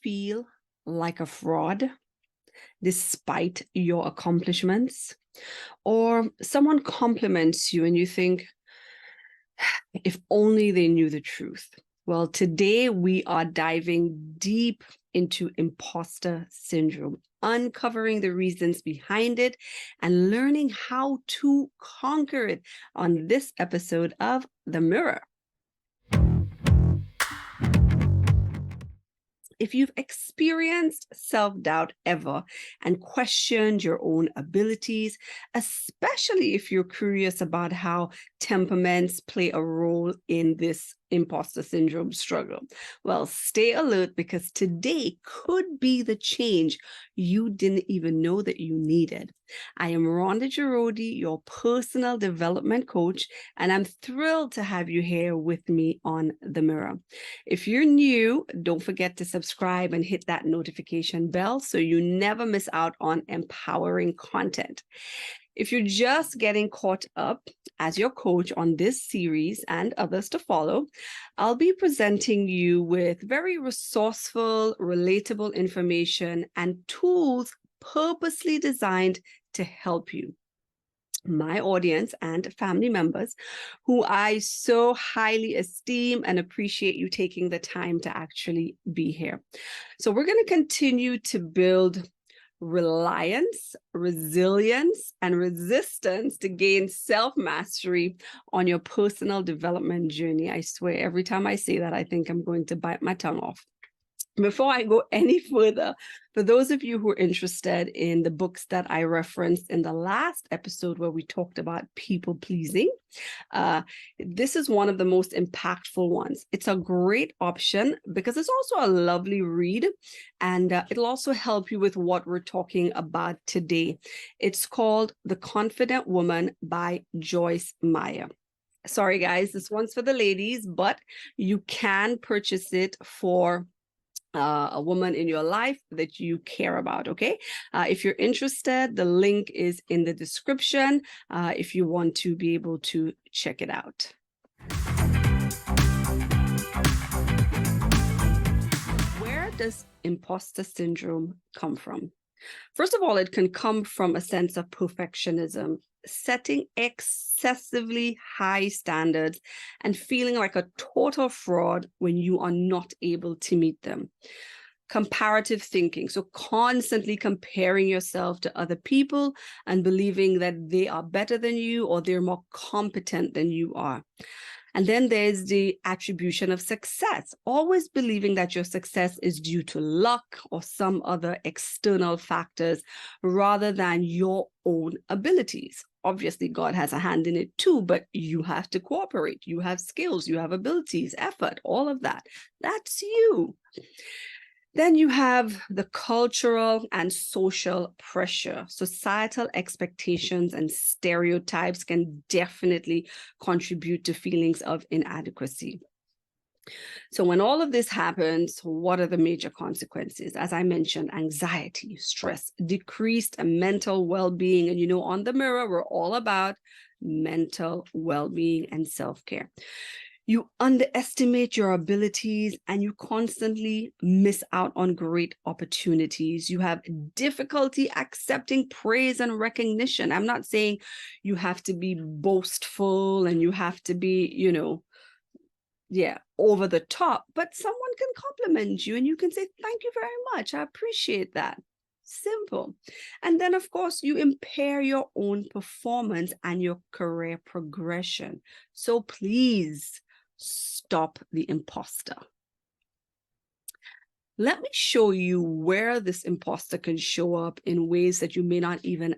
feel like a fraud despite your accomplishments? Or someone compliments you and you think, if only they knew the truth? Well, today we are diving deep into imposter syndrome, uncovering the reasons behind it and learning how to conquer it on this episode of The Mirror. If you've experienced self-doubt ever and questioned your own abilities, especially if you're curious about how temperaments play a role in this imposter syndrome struggle, well, stay alert because today could be the change you didn't even know that you needed. I am Rhonda Girodi, your personal development coach, and I'm thrilled to have you here with me on The Mirror. If you're new, don't forget to subscribe and hit that notification bell so you never miss out on empowering content. If you're just getting caught up as your coach on this series and others to follow, I'll be presenting you with very resourceful, relatable information and tools purposely designed to help you, my audience and family members, who I so highly esteem and appreciate you taking the time to actually be here. So we're going to continue to build reliance, resilience, and resistance to gain self-mastery on your personal development journey. I swear, every time I say that, I think I'm going to bite my tongue off. Before I go any further, for those of you who are interested in the books that I referenced in the last episode where we talked about people pleasing, this is one of the most impactful ones. It's a great option because it's also a lovely read, and it'll also help you with what we're talking about today. It's called The Confident Woman by Joyce Meyer. Sorry, guys, this one's for the ladies, but you can purchase it for a woman in your life that you care about, okay? If you're interested, the link is in the description if you want to be able to check it out. Where does imposter syndrome come from? First of all, it can come from a sense of perfectionism, setting excessively high standards and feeling like a total fraud when you are not able to meet them. Comparative thinking, so constantly comparing yourself to other people and believing that they are better than you or they're more competent than you are. And then there's the attribution of success, always believing that your success is due to luck or some other external factors rather than your own abilities. Obviously, God has a hand in it too, but you have to cooperate. You have skills, you have abilities, effort, all of that. That's you. Then you have the cultural and social pressure. Societal expectations and stereotypes can definitely contribute to feelings of inadequacy. So when all of this happens, what are the major consequences? As I mentioned, anxiety, stress, decreased mental well-being. And on The Mirror, we're all about mental well-being and self-care. You underestimate your abilities and you constantly miss out on great opportunities. You have difficulty accepting praise and recognition. I'm not saying you have to be boastful and you have to be, over the top, but someone can compliment you and you can say, thank you very much. I appreciate that. Simple. And then, of course, you impair your own performance and your career progression. So please, stop the imposter. Let me show you where this imposter can show up in ways that you may not even,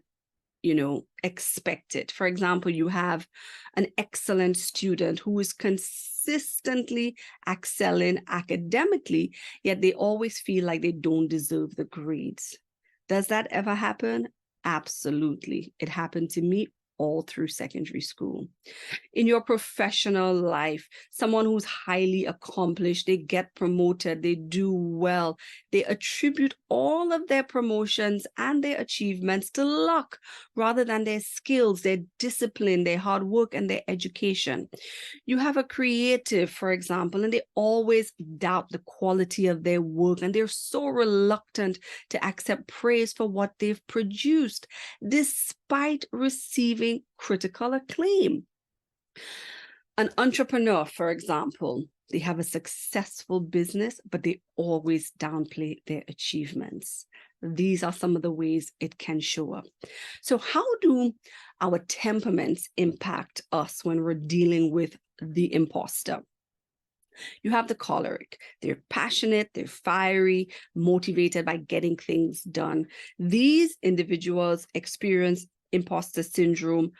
expect it. For example, you have an excellent student who is consistently excelling academically, yet they always feel like they don't deserve the grades. Does that ever happen? Absolutely. It happened to me all through secondary school. In your professional life, someone who's highly accomplished, they get promoted, they do well, they attribute all of their promotions and their achievements to luck rather than their skills, their discipline, their hard work, and their education. You have a creative, for example, and they always doubt the quality of their work, and they're so reluctant to accept praise for what they've produced, despite receiving critical acclaim. An entrepreneur, for example, they have a successful business, but they always downplay their achievements. These are some of the ways it can show up. So how do our temperaments impact us when we're dealing with the imposter? You have the choleric. They're passionate, they're fiery, motivated by getting things done. These individuals experience imposter syndrome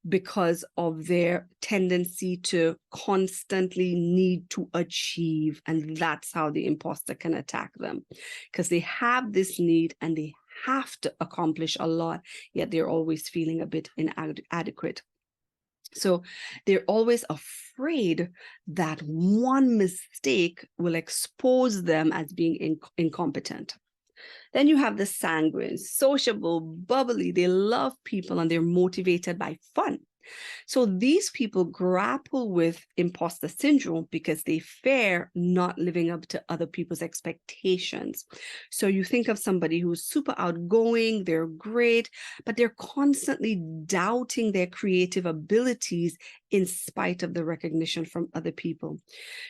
because of their tendency to constantly need to achieve. And that's how the imposter can attack them, because they have this need and they have to accomplish a lot, yet they're always feeling a bit inadequate. So they're always afraid that one mistake will expose them as being incompetent. Then you have the sanguines, sociable, bubbly. They love people and they're motivated by fun. So these people grapple with imposter syndrome because they fear not living up to other people's expectations. So you think of somebody who's super outgoing, they're great, but they're constantly doubting their creative abilities in spite of the recognition from other people.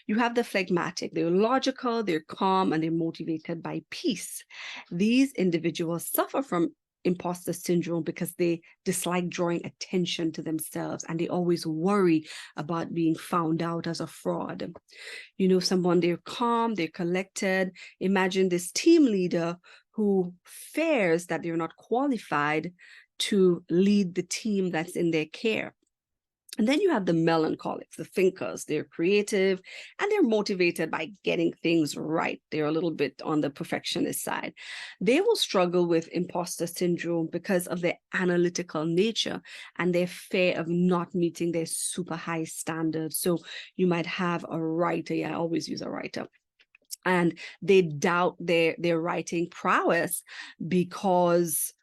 You have the phlegmatic. They're logical, they're calm, and they're motivated by peace. These individuals suffer from imposter syndrome because they dislike drawing attention to themselves and they always worry about being found out as a fraud. You know, someone, they're calm, they're collected. Imagine this team leader who fears that they're not qualified to lead the team that's in their care. And then you have the melancholics, the thinkers. They're creative and they're motivated by getting things right. They're a little bit on the perfectionist side. They will struggle with imposter syndrome because of their analytical nature and their fear of not meeting their super high standards. So you might have a writer. Yeah, I always use a writer. And they doubt their writing prowess because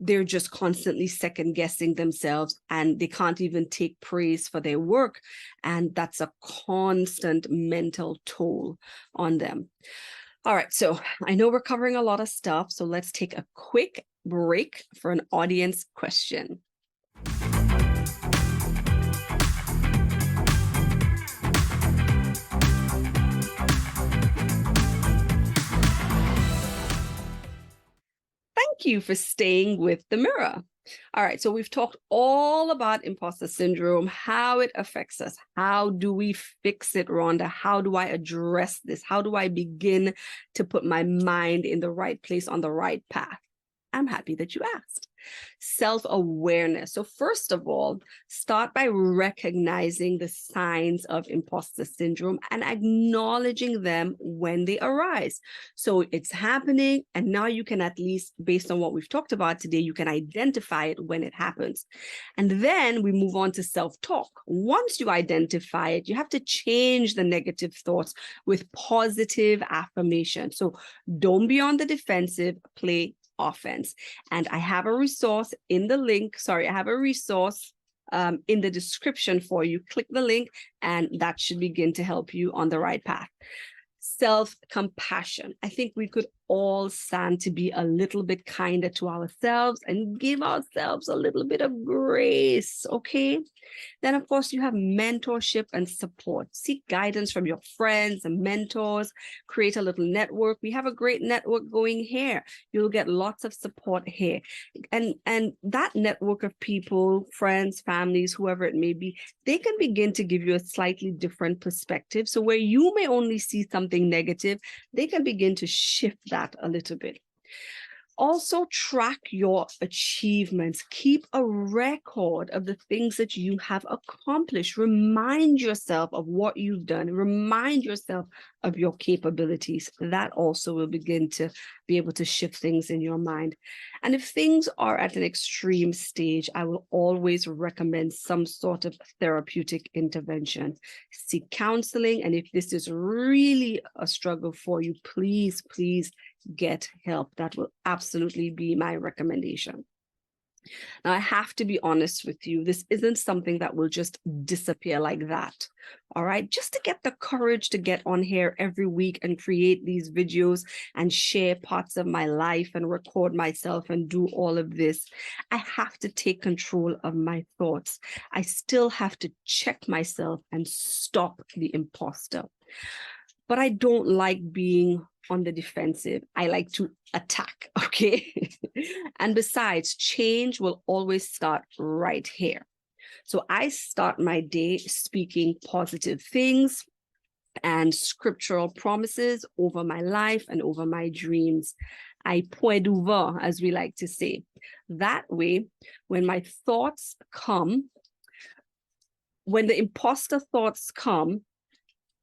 they're just constantly second guessing themselves and they can't even take praise for their work. And that's a constant mental toll on them. All right, so I know we're covering a lot of stuff, so let's take a quick break for an audience question. Thank you for staying with The Mirror. All right, so we've talked all about imposter syndrome, how it affects us. How do we fix it, Rhonda? How do I address this? How do I begin to put my mind in the right place on the right path? I'm happy that you asked. Self-awareness. So first of all, start by recognizing the signs of imposter syndrome and acknowledging them when they arise. So it's happening, and now you can, at least based on what we've talked about today, you can identify it when it happens. And then we move on to self-talk. Once you identify it, you have to change the negative thoughts with positive affirmation. So don't be on the defensive, play offense. And I have a resource in the link. I have a resource in the description for you. Click the link and that should begin to help you on the right path. Self-compassion. I think we could all stand to be a little bit kinder to ourselves and give ourselves a little bit of grace, okay? Then, of course, you have mentorship and support. Seek guidance from your friends and mentors. Create a little network. We have a great network going here. You'll get lots of support here. And that network of people, friends, families, whoever it may be, they can begin to give you a slightly different perspective. So where you may only see something negative, they can begin to shift that a little bit. Also, track your achievements. Keep a record of the things that you have accomplished. Remind yourself of what you've done. Remind yourself of your capabilities. That also will begin to be able to shift things in your mind. And if things are at an extreme stage, I will always recommend some sort of therapeutic intervention. Seek counseling. And if this is really a struggle for you, please get help. That will absolutely be my recommendation. Now, I have to be honest with you, this isn't something that will just disappear like that. All right, just to get the courage to get on here every week and create these videos and share parts of my life and record myself and do all of this, I have to take control of my thoughts. I still have to check myself and stop the imposter. But I don't like being on the defensive. I like to attack, okay? And besides, change will always start right here. So I start my day speaking positive things and scriptural promises over my life and over my dreams. I point d'ouvert, as we like to say. That way, when my thoughts come, when the imposter thoughts come,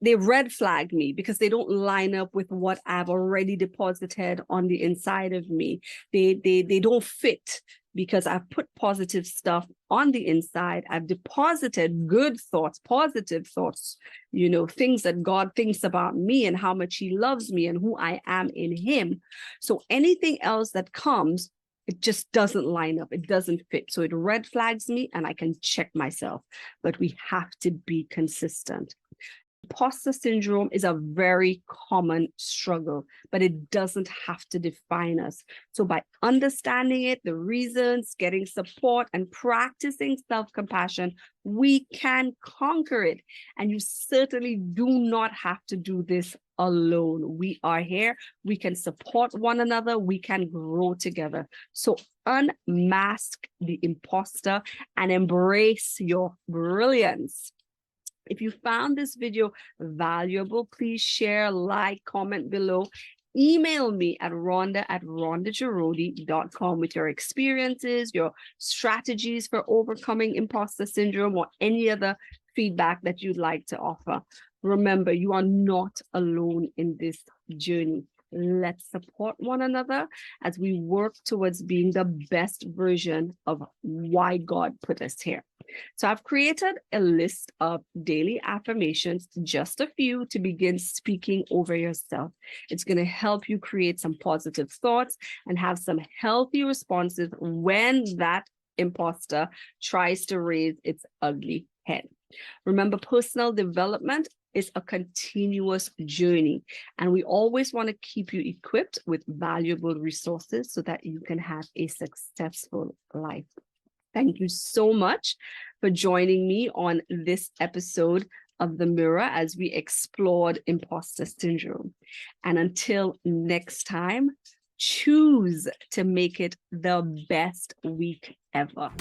they red flag me because they don't line up with what I've already deposited on the inside of me. They don't fit because I've put positive stuff on the inside. I've deposited good thoughts, positive thoughts, you know, things that God thinks about me and how much he loves me and who I am in him. So anything else that comes, it just doesn't line up. It doesn't fit. So it red flags me and I can check myself. But we have to be consistent. Imposter syndrome is a very common struggle, but it doesn't have to define us. So by understanding it, the reasons, getting support, and practicing self-compassion, we can conquer it. And you certainly do not have to do this alone. We are here. We can support one another. We can grow together. So unmask the imposter and embrace your brilliance. If you found this video valuable, please share, like, comment below. Email me at rhonda@rhondajarodi.com with your experiences, your strategies for overcoming imposter syndrome, or any other feedback that you'd like to offer. Remember, you are not alone in this journey. Let's support one another as we work towards being the best version of why God put us here. So I've created a list of daily affirmations, just a few to begin speaking over yourself. It's going to help you create some positive thoughts and have some healthy responses when that imposter tries to raise its ugly head. Remember, personal development is a continuous journey, and we always want to keep you equipped with valuable resources so that you can have a successful life. Thank you so much for joining me on this episode of The Mirror as we explored imposter syndrome. And until next time, choose to make it the best week ever.